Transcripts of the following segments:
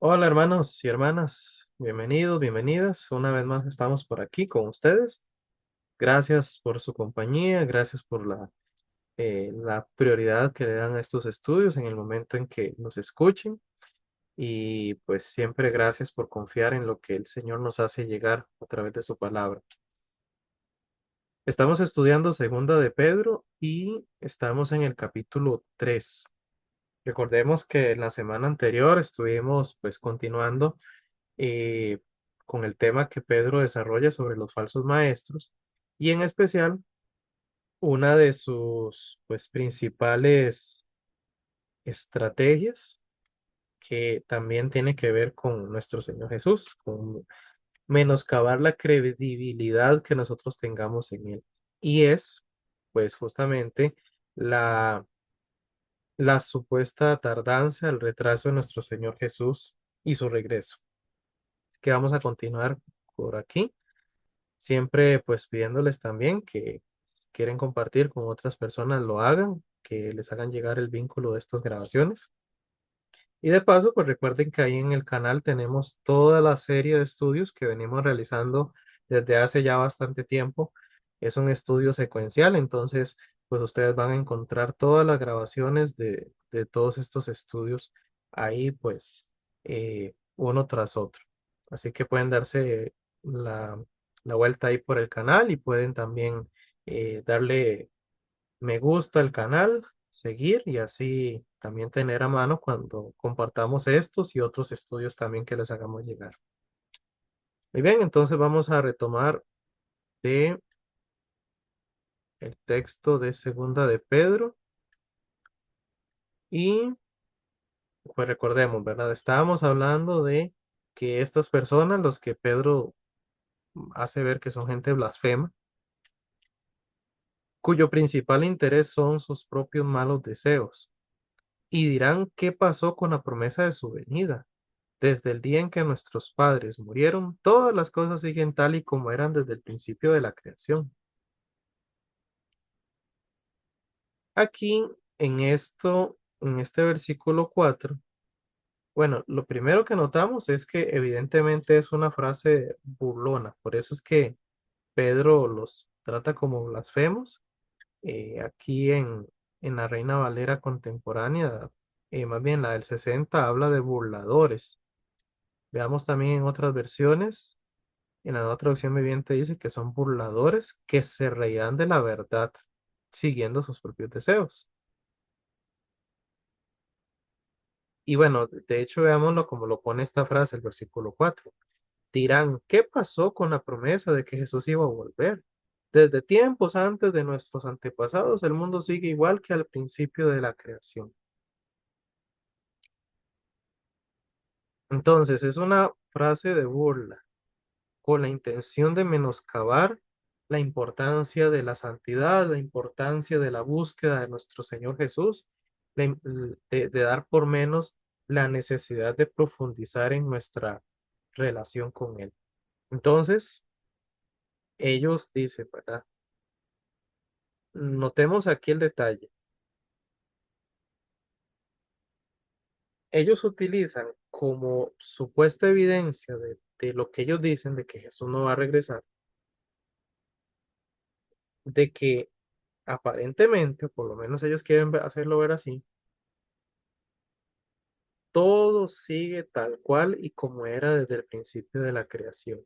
Hola hermanos y hermanas, bienvenidos, bienvenidas. Una vez más estamos por aquí con ustedes. Gracias por su compañía, gracias por la prioridad que le dan a estos estudios en el momento en que nos escuchen y pues siempre gracias por confiar en lo que el Señor nos hace llegar a través de su palabra. Estamos estudiando Segunda de Pedro y estamos en el capítulo 3. Recordemos que en la semana anterior estuvimos pues continuando eh, con el tema que Pedro desarrolla sobre los falsos maestros y en especial una de sus pues principales estrategias que también tiene que ver con nuestro Señor Jesús, con menoscabar la credibilidad que nosotros tengamos en Él. Y es pues justamente la, la supuesta tardanza, el retraso de nuestro Señor Jesús y su regreso. Que vamos a continuar por aquí. Siempre pues pidiéndoles también que si quieren compartir con otras personas lo hagan, que les hagan llegar el vínculo de estas grabaciones. Y de paso, pues recuerden que ahí en el canal tenemos toda la serie de estudios que venimos realizando desde hace ya bastante tiempo. Es un estudio secuencial, entonces pues ustedes van a encontrar todas las grabaciones de todos estos estudios ahí pues uno tras otro. Así que pueden darse la, la vuelta ahí por el canal y pueden también darle me gusta el canal, seguir y así también tener a mano cuando compartamos estos y otros estudios también que les hagamos llegar. Muy bien, entonces vamos a retomar de el texto de Segunda de Pedro y pues recordemos, ¿verdad? Estábamos hablando de que estas personas, los que Pedro hace ver que son gente blasfema, cuyo principal interés son sus propios malos deseos, y dirán qué pasó con la promesa de su venida. Desde el día en que nuestros padres murieron, todas las cosas siguen tal y como eran desde el principio de la creación. Aquí, en este versículo 4, bueno, lo primero que notamos es que evidentemente es una frase burlona, por eso es que Pedro los trata como blasfemos. Aquí en la Reina Valera contemporánea, más bien la del 60, habla de burladores. Veamos también en otras versiones. En la nueva traducción viviente dice que son burladores que se reirán de la verdad, siguiendo sus propios deseos. Y bueno, de hecho, veámoslo como lo pone esta frase, el versículo 4. Dirán, ¿qué pasó con la promesa de que Jesús iba a volver? Desde tiempos antes de nuestros antepasados, el mundo sigue igual que al principio de la creación. Entonces, es una frase de burla con la intención de menoscabar la importancia de la santidad, la importancia de la búsqueda de nuestro Señor Jesús, de dar por menos la necesidad de profundizar en nuestra relación con Él. Entonces, ellos dicen, ¿verdad? Notemos aquí el detalle. Ellos utilizan como supuesta evidencia de lo que ellos dicen de que Jesús no va a regresar, de que aparentemente, por lo menos ellos quieren hacerlo ver así, todo sigue tal cual y como era desde el principio de la creación.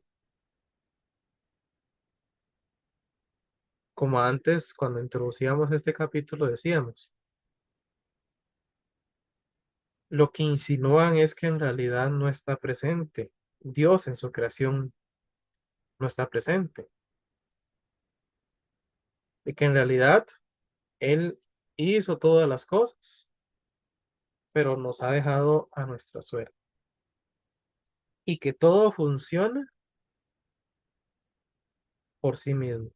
Como antes, cuando introducíamos este capítulo, decíamos, lo que insinúan es que en realidad no está presente. Dios en su creación no está presente. Y que en realidad Él hizo todas las cosas, pero nos ha dejado a nuestra suerte. Y que todo funciona por sí mismo.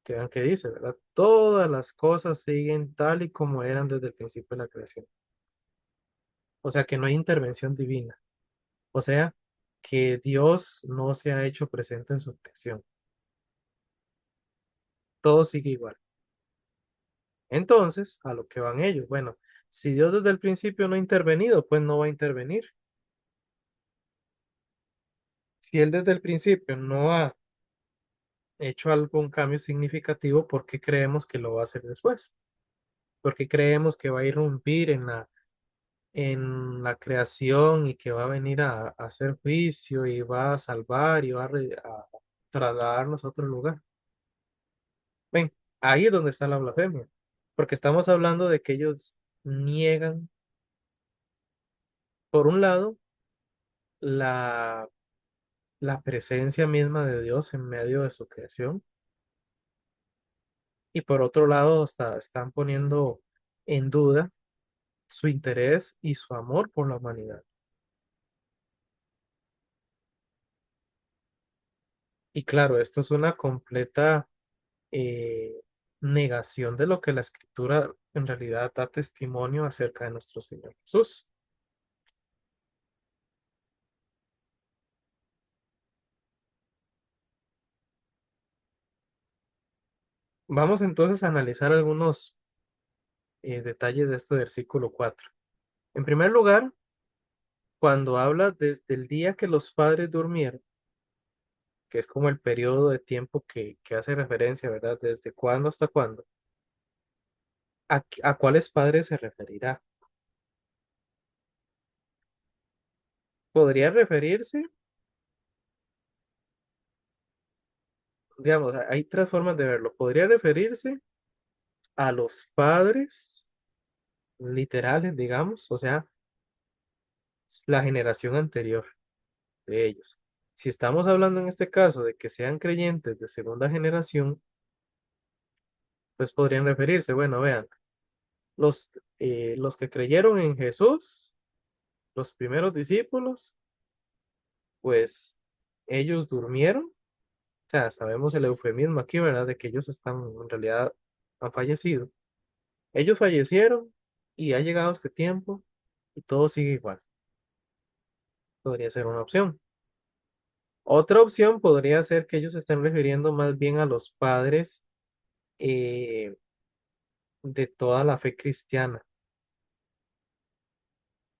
Que vean que dice, ¿verdad? Todas las cosas siguen tal y como eran desde el principio de la creación. O sea que no hay intervención divina. O sea que Dios no se ha hecho presente en su creación. Todo sigue igual. Entonces, a lo que van ellos. Bueno, Si Dios desde el principio no ha intervenido, pues no va a intervenir. Si Él desde el principio no ha hecho algún cambio significativo, ¿por qué creemos que lo va a hacer después? ¿Por qué creemos que va a irrumpir en la creación y que va a venir a hacer juicio y va a salvar y va a trasladarnos a otro lugar? Ven, ahí es donde está la blasfemia, porque estamos hablando de que ellos niegan, por un lado, la, la presencia misma de Dios en medio de su creación, y por otro lado, están poniendo en duda su interés y su amor por la humanidad. Y claro, esto es una completa eh, negación de lo que la Escritura en realidad da testimonio acerca de nuestro Señor Jesús. Vamos entonces a analizar algunos detalles de este versículo 4. En primer lugar, cuando habla desde el día que los padres durmieron, que es como el periodo de tiempo que hace referencia, ¿verdad? ¿Desde cuándo hasta cuándo? A cuáles padres se referirá? Podría referirse, digamos, hay tres formas de verlo. Podría referirse a los padres literales, digamos, o sea, la generación anterior de ellos. Si estamos hablando en este caso de que sean creyentes de segunda generación, pues podrían referirse, bueno, vean, los que creyeron en Jesús, los primeros discípulos, pues ellos durmieron, o sea, sabemos el eufemismo aquí, ¿verdad? De que ellos están, en realidad, han fallecido. Ellos fallecieron y ha llegado este tiempo y todo sigue igual. Podría ser una opción. Otra opción podría ser que ellos se estén refiriendo más bien a los padres eh, de toda la fe cristiana.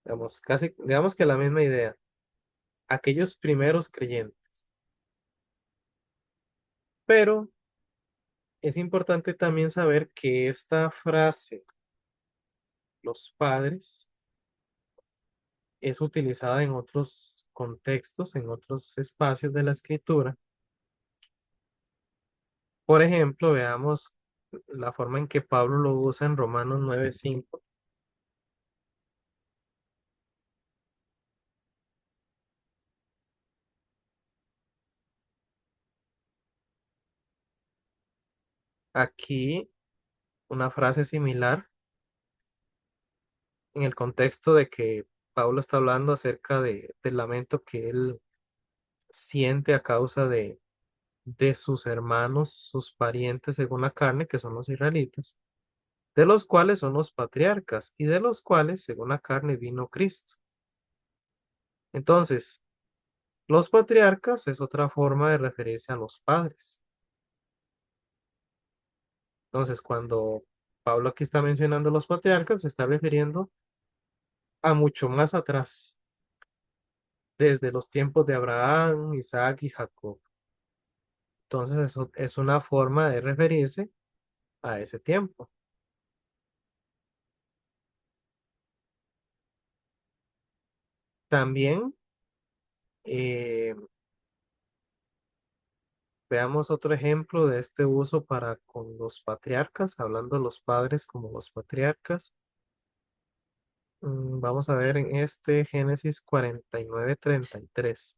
Digamos, casi, digamos que la misma idea. Aquellos primeros creyentes. Pero es importante también saber que esta frase, los padres, es utilizada en otros contextos, en otros espacios de la escritura. Por ejemplo, veamos la forma en que Pablo lo usa en Romanos 9:5. Aquí una frase similar en el contexto de que Pablo está hablando acerca del lamento que él siente a causa de sus hermanos, sus parientes según la carne, que son los israelitas, de los cuales son los patriarcas y de los cuales según la carne vino Cristo. Entonces, los patriarcas es otra forma de referirse a los padres. Entonces, cuando Pablo aquí está mencionando los patriarcas, se está refiriendo a mucho más atrás, desde los tiempos de Abraham, Isaac y Jacob. Entonces, eso es una forma de referirse a ese tiempo. También eh, veamos otro ejemplo de este uso para con los patriarcas, hablando de los padres como los patriarcas. Vamos a ver en este Génesis 49:33.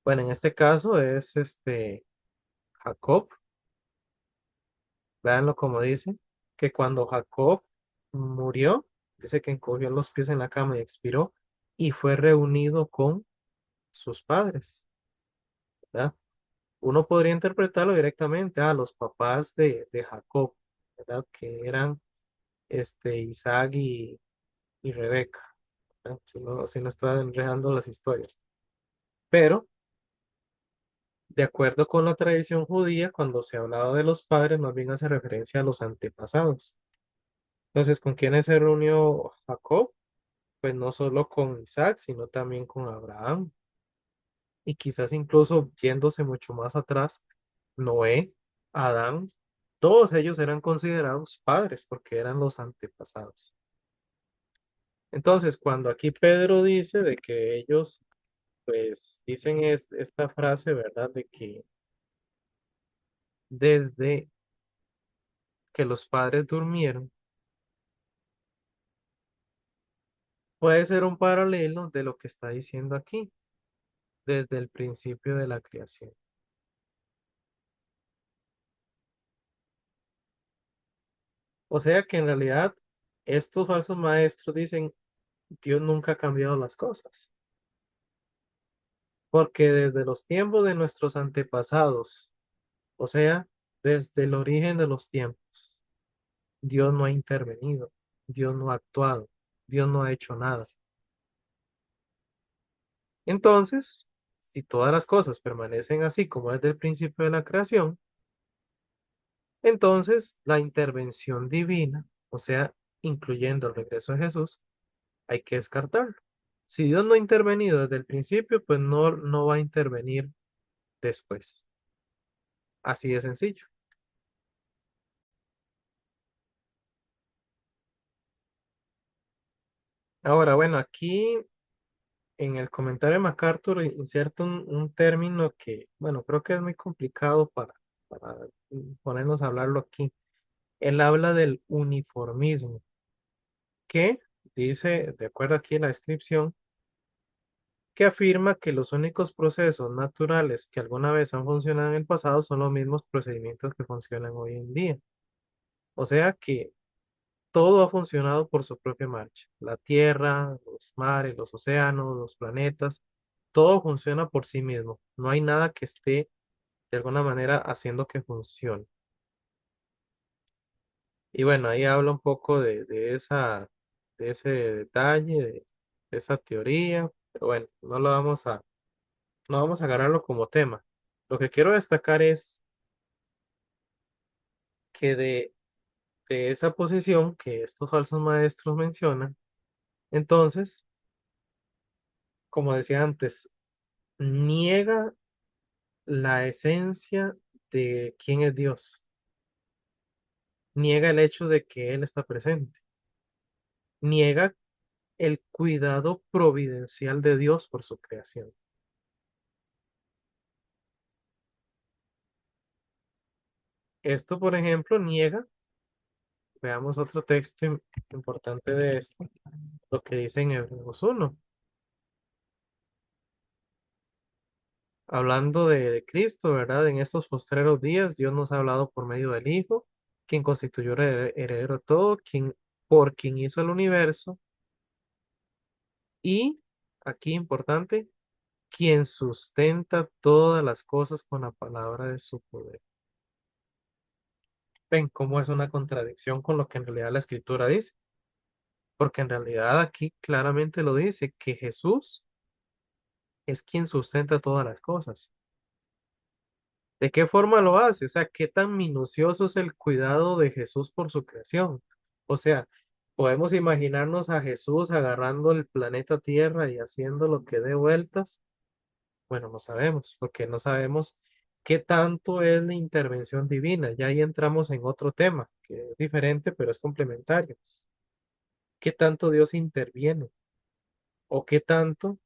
Bueno, en este caso es Jacob, véanlo como dice, que cuando Jacob murió, dice que encogió los pies en la cama y expiró, y fue reunido con sus padres, ¿verdad? Uno podría interpretarlo directamente a los papás de Jacob, ¿verdad? Que eran Isaac y Rebeca, ¿verdad? Si no estoy enredando las historias. Pero, de acuerdo con la tradición judía, cuando se hablaba de los padres, más bien hace referencia a los antepasados. Entonces, ¿con quiénes se reunió Jacob? Pues no solo con Isaac, sino también con Abraham. Y quizás incluso yéndose mucho más atrás, Noé, Adán, todos ellos eran considerados padres porque eran los antepasados. Entonces, cuando aquí Pedro dice de que ellos, pues, dicen esta frase, ¿verdad? De que desde que los padres durmieron, puede ser un paralelo de lo que está diciendo aquí, desde el principio de la creación. O sea que en realidad estos falsos maestros dicen, Dios nunca ha cambiado las cosas, porque desde los tiempos de nuestros antepasados, o sea, desde el origen de los tiempos, Dios no ha intervenido, Dios no ha actuado, Dios no ha hecho nada. Entonces, si todas las cosas permanecen así como desde el principio de la creación, entonces la intervención divina, o sea, incluyendo el regreso de Jesús, hay que descartarlo. Si Dios no ha intervenido desde el principio, pues no va a intervenir después. Así de sencillo. Ahora, bueno, aquí en el comentario de MacArthur inserta un término que, bueno, creo que es muy complicado para ponernos a hablarlo aquí. Él habla del uniformismo, que dice, de acuerdo aquí en la descripción, que afirma que los únicos procesos naturales que alguna vez han funcionado en el pasado son los mismos procedimientos que funcionan hoy en día. O sea que todo ha funcionado por su propia marcha. La tierra, los mares, los océanos, los planetas, todo funciona por sí mismo. No hay nada que esté de alguna manera haciendo que funcione. Y bueno, ahí habla un poco de ese detalle, de esa teoría, pero bueno, no vamos a agarrarlo como tema. Lo que quiero destacar es que de esa posición que estos falsos maestros mencionan, entonces, como decía antes, niega la esencia de quién es Dios, niega el hecho de que Él está presente, niega el cuidado providencial de Dios por su creación. Esto, por ejemplo, niega, veamos otro texto importante de esto, lo que dice en Hebreos 1, hablando de Cristo, ¿verdad? En estos postreros días, Dios nos ha hablado por medio del Hijo, quien constituyó el heredero de todo, por quien hizo el universo, y, aquí importante, quien sustenta todas las cosas con la palabra de su poder. Ven cómo es una contradicción con lo que en realidad la escritura dice, porque en realidad aquí claramente lo dice, que Jesús es quien sustenta todas las cosas. ¿De qué forma lo hace? O sea, ¿qué tan minucioso es el cuidado de Jesús por su creación? O sea, podemos imaginarnos a Jesús agarrando el planeta Tierra y haciendo lo que dé vueltas. Bueno, no sabemos, porque no sabemos qué tanto es la intervención divina. Ya ahí entramos en otro tema, que es diferente, pero es complementario. ¿Qué tanto Dios interviene? ¿O qué tanto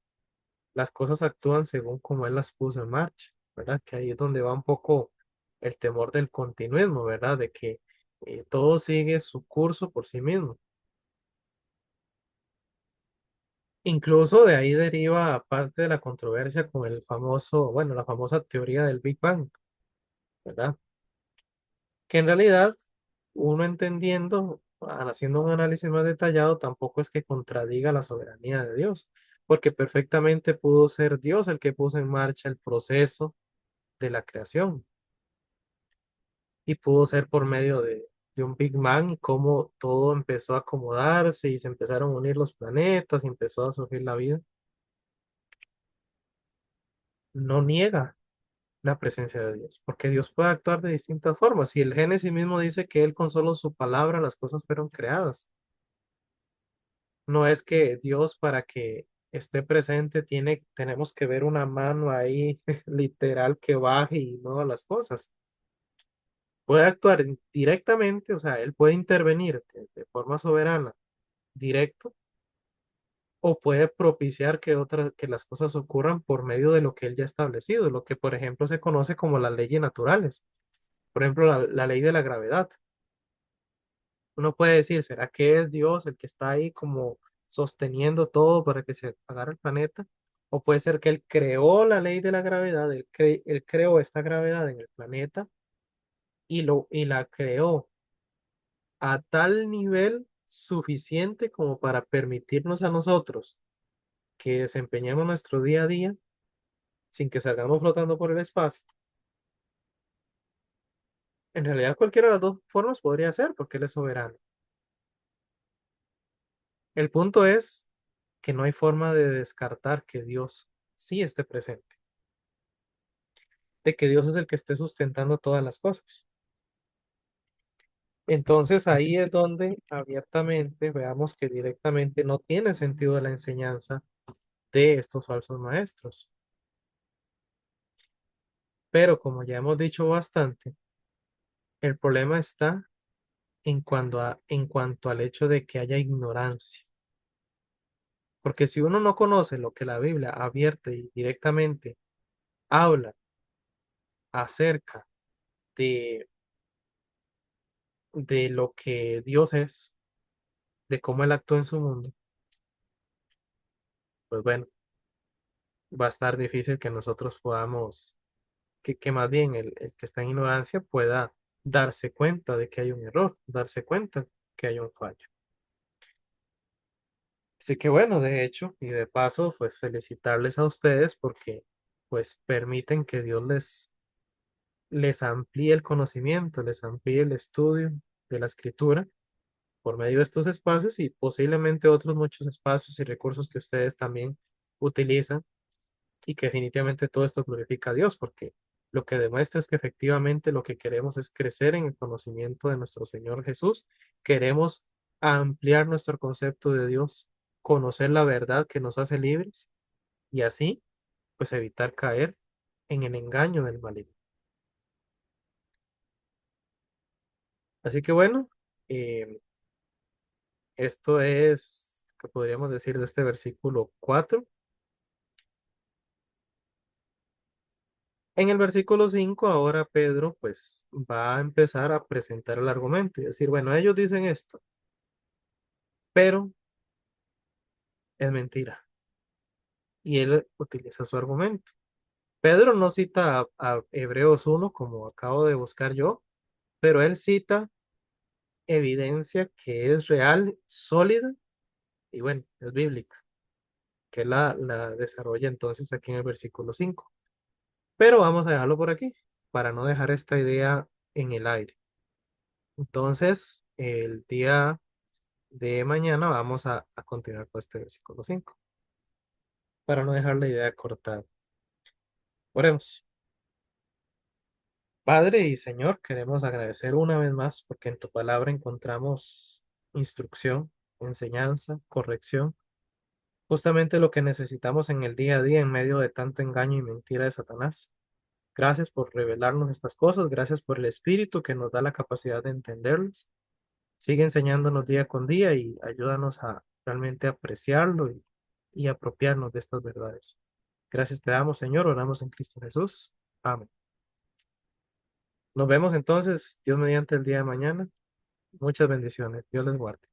las cosas actúan según como Él las puso en marcha? ¿Verdad? Que ahí es donde va un poco el temor del continuismo, ¿verdad? De que todo sigue su curso por sí mismo. Incluso de ahí deriva parte de la controversia con el famoso, bueno, la famosa teoría del Big Bang, ¿verdad? Que en realidad uno entendiendo, haciendo un análisis más detallado, tampoco es que contradiga la soberanía de Dios, porque perfectamente pudo ser Dios el que puso en marcha el proceso de la creación y pudo ser por medio de un Big Bang y cómo todo empezó a acomodarse y se empezaron a unir los planetas y empezó a surgir la vida. no niega la presencia de Dios, porque Dios puede actuar de distintas formas. Y el Génesis mismo dice que Él con solo su palabra las cosas fueron creadas. No es que Dios para que esté presente tenemos que ver una mano ahí literal que baje y mueva las cosas. Puede actuar directamente, o sea, Él puede intervenir de forma soberana, directo, o puede propiciar que las cosas ocurran por medio de lo que Él ya ha establecido, lo que por ejemplo se conoce como las leyes naturales. Por ejemplo, la ley de la gravedad. Uno puede decir, ¿será que es Dios el que está ahí como sosteniendo todo para que se agarre el planeta? O puede ser que Él creó la ley de la gravedad, Él creó esta gravedad en el planeta y la creó a tal nivel suficiente como para permitirnos a nosotros que desempeñemos nuestro día a día sin que salgamos flotando por el espacio. En realidad, cualquiera de las dos formas podría ser porque Él es soberano. El punto es que no hay forma de descartar que Dios sí esté presente, de que Dios es el que esté sustentando todas las cosas. Entonces ahí es donde abiertamente veamos que directamente no tiene sentido la enseñanza de estos falsos maestros. Pero como ya hemos dicho bastante, el problema está en cuanto al hecho de que haya ignorancia. Porque si uno no conoce lo que la Biblia abierta y directamente habla acerca de, de lo que Dios es, de cómo Él actúa en su mundo, pues bueno, va a estar difícil que nosotros podamos, que más bien el que está en ignorancia pueda darse cuenta de que hay un error, darse cuenta que hay un fallo. Así que bueno, de hecho, y de paso, pues felicitarles a ustedes porque pues permiten que Dios les amplíe el conocimiento, les amplíe el estudio de la escritura por medio de estos espacios y posiblemente otros muchos espacios y recursos que ustedes también utilizan y que definitivamente todo esto glorifica a Dios porque lo que demuestra es que efectivamente lo que queremos es crecer en el conocimiento de nuestro Señor Jesús, queremos ampliar nuestro concepto de Dios, conocer la verdad que nos hace libres y así pues evitar caer en el engaño del maligno. Así que bueno, eh, esto es, que podríamos decir de este versículo 4. En el versículo 5 ahora Pedro pues va a empezar a presentar el argumento y decir, bueno, ellos dicen esto, pero es mentira. Y él utiliza su argumento. Pedro no cita a Hebreos 1 como acabo de buscar yo, pero él cita evidencia que es real, sólida y bueno, es bíblica, que la desarrolla entonces aquí en el versículo 5. Pero vamos a dejarlo por aquí para no dejar esta idea en el aire. Entonces, el día de mañana vamos a continuar con este versículo 5 para no dejar la idea cortada. Oremos. Padre y Señor, queremos agradecer una vez más porque en tu palabra encontramos instrucción, enseñanza, corrección, justamente lo que necesitamos en el día a día en medio de tanto engaño y mentira de Satanás. Gracias por revelarnos estas cosas, gracias por el Espíritu que nos da la capacidad de entenderlas. Sigue enseñándonos día con día y ayúdanos a realmente apreciarlo y apropiarnos de estas verdades. Gracias te damos, Señor, oramos en Cristo Jesús. Amén. Nos vemos entonces, Dios mediante el día de mañana. Muchas bendiciones. Dios les guarde.